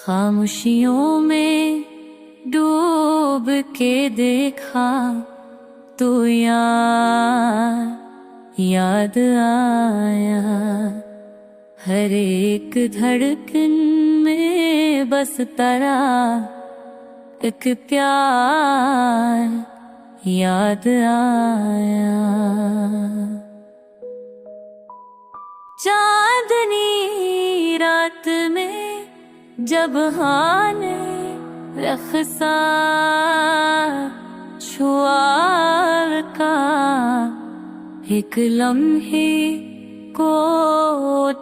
खामोशियों में डूब के देखा तो याद आया। हर एक धड़कन में बस तेरा एक प्यार याद आया। चांदनी रात में जब हाने रखसा छुआ का एक लम्हे को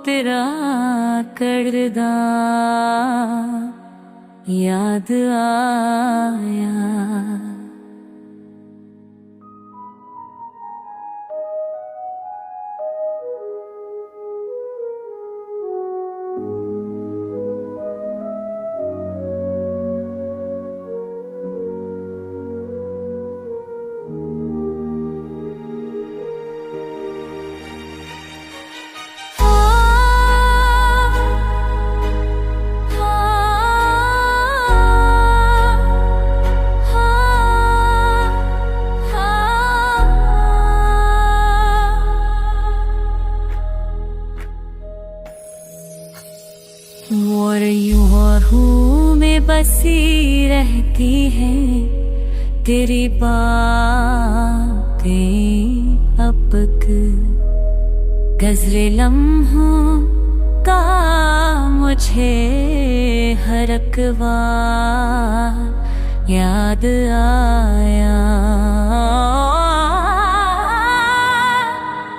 तेरा करदा याद आया। और यूं हूँ में बसी रहती है तेरी बातें अब तक। गज़रे लम्हों का मुझे हर एक बार याद आया।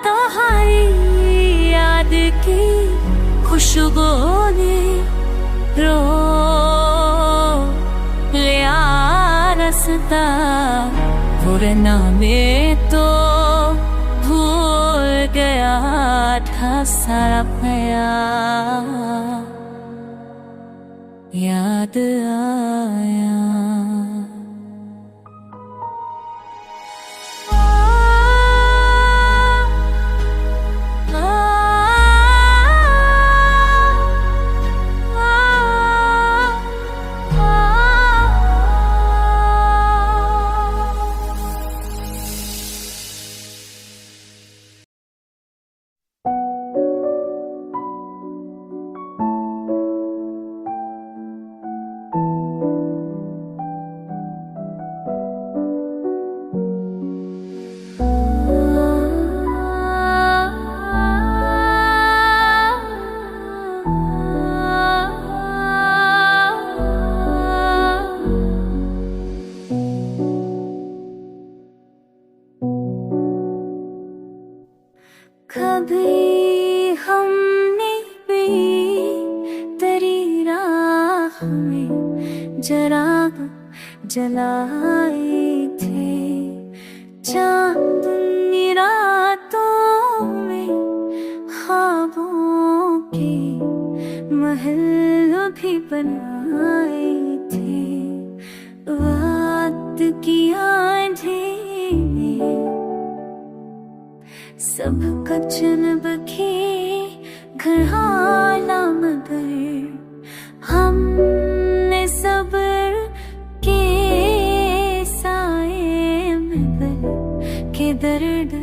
तुम्हारी याद की खुशबू ने रो लिया रास्ता। पुराना में तो भूल गया था सारा प्यार याद आया। कभी हमने भी तेरी राह में चिराग जलाए थे। चांदनी रातों में ख्वाबों के महल भी बनाए थे। वक्त की आंधी सब कचन बखे घरहाना मगर हमने सब्र के साए में बल के दर्द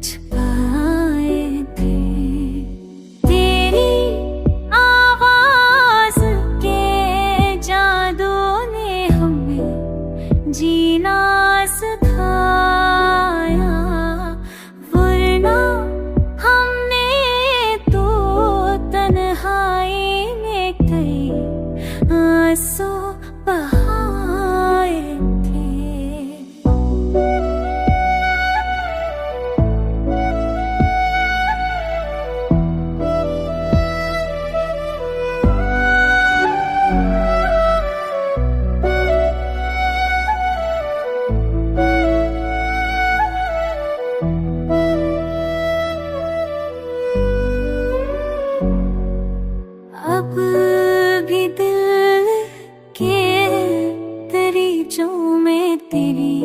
छुपाए थे। तेरी आवाज के जादू ने हमें जीना सिखाया। आंसू बहाए थे। अब भी दिल के तरीजों में तेरी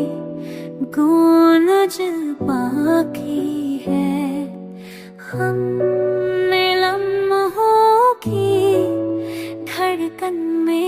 गूंज बाकी है। हमने लम्हों की धड़कन में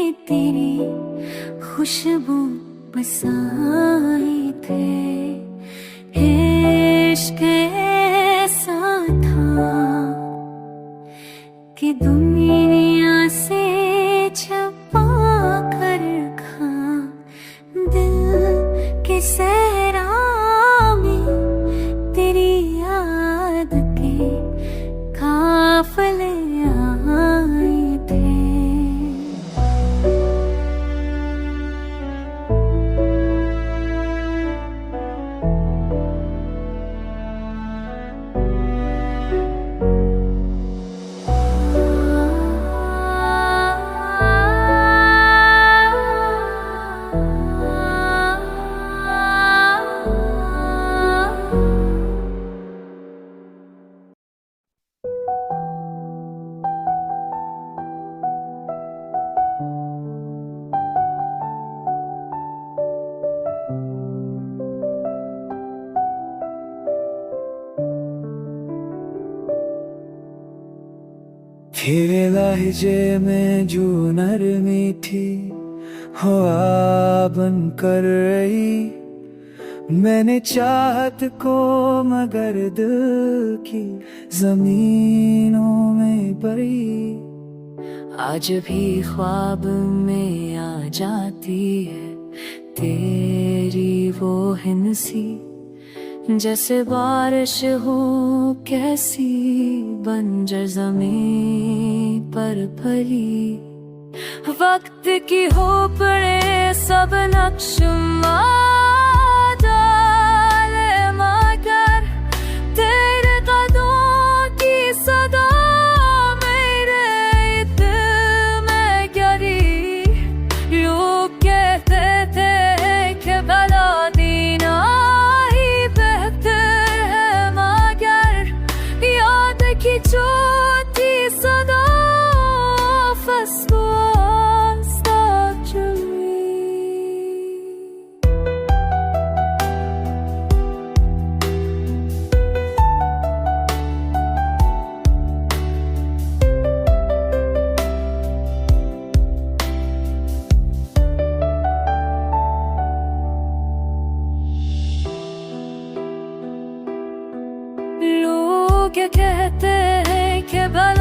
तेरे लहजे में जो नरमी थी हवा बन कर रही। मैंने चाहत को मगर दिल की जमीनों में परी। आज भी ख्वाब में आ जाती है तेरी वो हिंसी, जैसे बारिश हो कैसी बंजर जमीन पर फली। वक्त की हो पड़े सब नक्श डाले मगर तेरे कदमों की सदा मेरे दिल में गिरी। लोग कहते थे कि भला दीना ही बेहतर है, मगर याद की चोटी सदा फसलों लोग कहते हैं कि भला